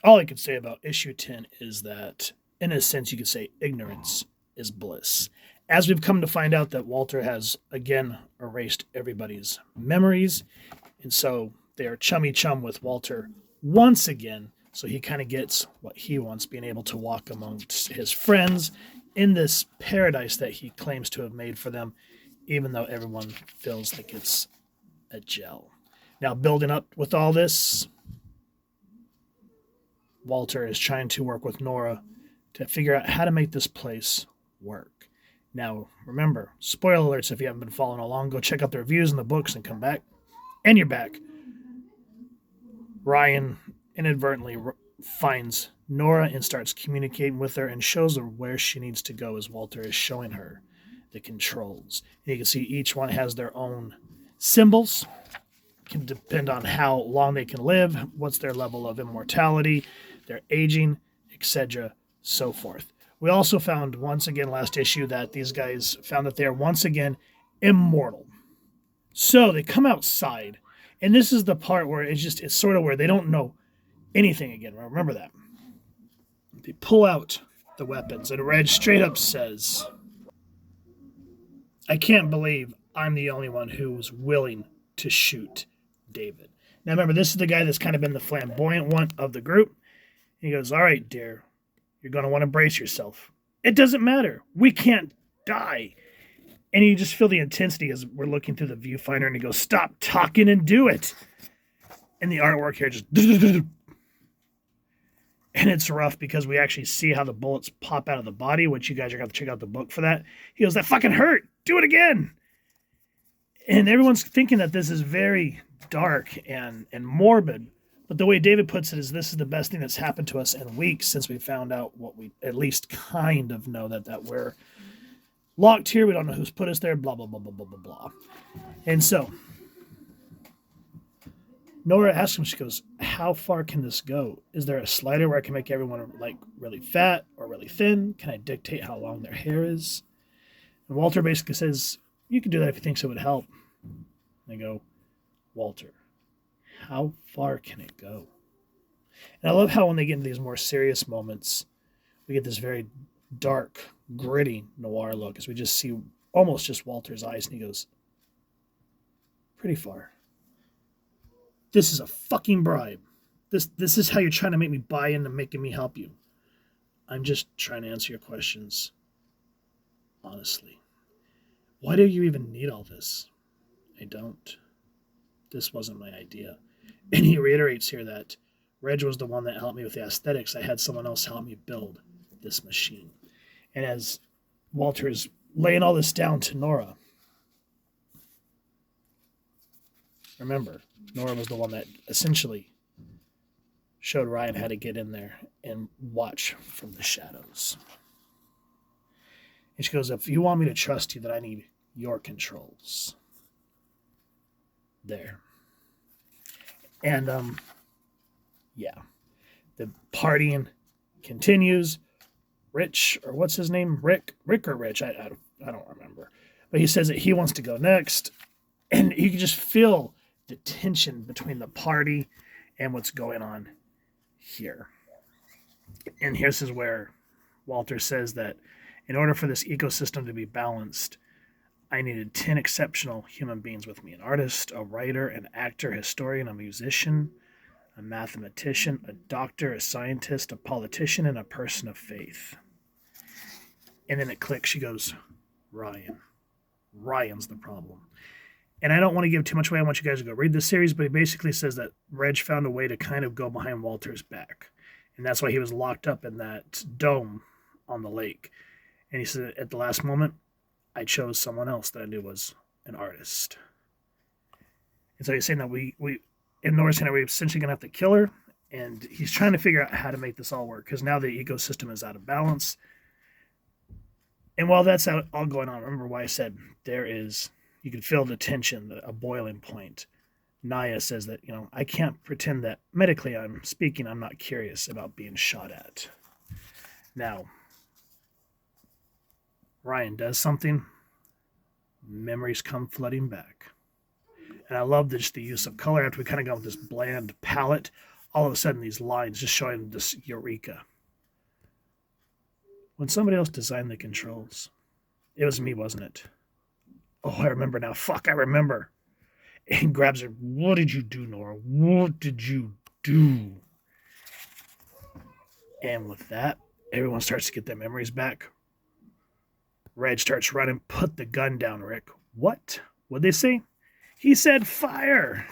All I could say about issue 10 is that, in a sense, you could say ignorance is bliss. As we've come to find out that Walter has again erased everybody's memories, and so they are chummy chum with Walter once again. So he kind of gets what he wants, being able to walk amongst his friends in this paradise that he claims to have made for them, even though everyone feels like it's a gel. Now, building up with all this, Walter is trying to work with Nora to figure out how to make this place work. Now, remember, spoiler alerts if you haven't been following along, go check out the reviews and the books and come back. And you're back. Ryan inadvertently finds Nora and starts communicating with her and shows her where she needs to go as Walter is showing her the controls. And you can see each one has their own symbols. It can depend on how long they can live, what's their level of immortality, their aging, etc., so forth. We also found once again last issue that these guys found that they are once again immortal. So they come outside, and this is the part where it's sort of where they don't know anything again. Remember that. They pull out the weapons, and Reg straight up says, I can't believe I'm the only one who's willing to shoot David. Now remember, this is the guy that's kind of been the flamboyant one of the group. He goes, all right, dear, you're going to want to brace yourself. It doesn't matter. We can't die. And you just feel the intensity as we're looking through the viewfinder, and he goes, stop talking and do it. And the artwork here just... And it's rough because we actually see how the bullets pop out of the body, which you guys are going to check out the book for that. He goes, that fucking hurt. Do it again. And everyone's thinking that this is very dark and morbid. But the way David puts it is this is the best thing that's happened to us in weeks since we found out what we at least kind of know, that we're locked here. We don't know who's put us there, blah, blah, blah, blah, blah, blah, blah. And so Nora asks him, she goes, how far can this go? Is there a slider where I can make everyone like really fat or really thin? Can I dictate how long their hair is? And Walter basically says, you can do that if you think so would help. And they go, Walter, how far can it go? And I love how when they get into these more serious moments, we get this very dark, gritty noir look as we just see almost just Walter's eyes, and he goes, pretty far. This is a fucking bribe. This is how you're trying to make me buy into making me help you. I'm just trying to answer your questions honestly. Why do you even need all this? I don't. This wasn't my idea. And he reiterates here that Reg was the one that helped me with the aesthetics. I had someone else help me build this machine. And as Walter is laying all this down to Nora, remember, Nora was the one that essentially showed Ryan how to get in there and watch from the shadows. And she goes, if you want me to trust you, then I need your controls. There. And, yeah. The partying continues. Rich, or what's his name? Rick or Rich? I don't remember. But he says that he wants to go next. And you can just feel the tension between the party and what's going on here. And here's where Walter says that in order for this ecosystem to be balanced, I needed 10 exceptional human beings with me. An artist, a writer, an actor, historian, a musician, a mathematician, a doctor, a scientist, a politician, and a person of faith. And then it clicks. She goes, Ryan. Ryan's the problem. And I don't want to give too much away. I want you guys to go read the series, but he basically says that Reg found a way to kind of go behind Walter's back. And that's why he was locked up in that dome on the lake. And he said, at the last moment, I chose someone else that I knew was an artist. And so he's saying that we in Nora's saying that we're essentially going to have to kill her. And he's trying to figure out how to make this all work because now the ecosystem is out of balance. And while that's all going on, remember why I said you can feel the tension, a boiling point. Naya says that, I can't pretend that medically I'm speaking, I'm not curious about being shot at. Now, Ryan does something, memories come flooding back. And I love just the use of color after we kind of go with this bland palette. all of a sudden these lines just showing this eureka. When somebody else designed the controls, it was me, wasn't it? Oh, I remember now. Fuck, I remember. And grabs her. What did you do, Nora? What did you do? And with that, everyone starts to get their memories back. Reg starts running. Put the gun down, Rick. What? What'd they say? He said fire.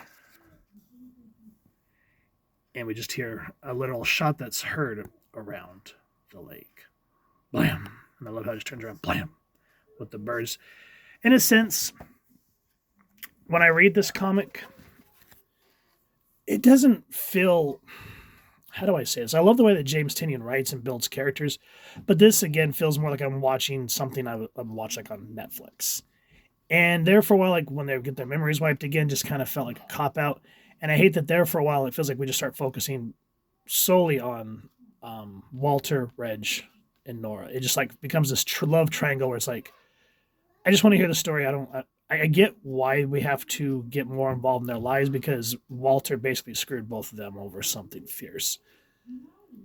And we just hear a little shot that's heard around the lake. Blam. And I love how it just turns around. Blam. With the birds. In a sense, when I read this comic, it doesn't feel... How do I say this? I love the way that James Tynion writes and builds characters, but this, again, feels more like I'm watching something I would watch like on Netflix. And there for a while, like when they get their memories wiped again, just kind of felt like a cop-out. And I hate that there for a while, it feels like we just start focusing solely on Walter, Reg, and Nora. It just like becomes this love triangle where it's like, I just want to hear the story. I get why we have to get more involved in their lives because Walter basically screwed both of them over something fierce.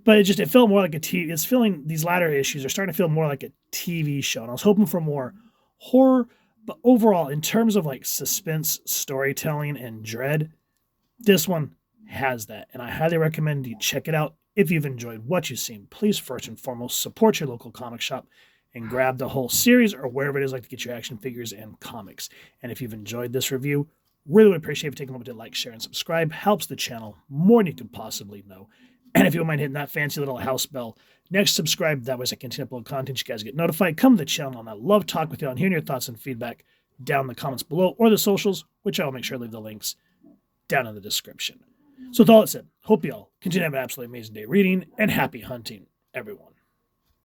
But it felt more like a TV. It's feeling these latter issues are starting to feel more like a TV show. And I was hoping for more horror, but overall, in terms of like suspense, storytelling, and dread, this one has that. And I highly recommend you check it out. If you've enjoyed what you've seen, please first and foremost support your local comic shop and grab the whole series or wherever it is like to get your action figures and comics. And if you've enjoyed this review, really would appreciate if you take a moment to like, share, and subscribe. Helps the channel more than you could possibly know. And if you don't mind hitting that fancy little house bell next, subscribe. That way I continue to upload content. You guys get notified. Come to the channel, and I love talking with you and hearing your thoughts and feedback down in the comments below or the socials, which I'll make sure to leave the links down in the description. So with all that said, hope you all continue to have an absolutely amazing day reading, and happy hunting, everyone.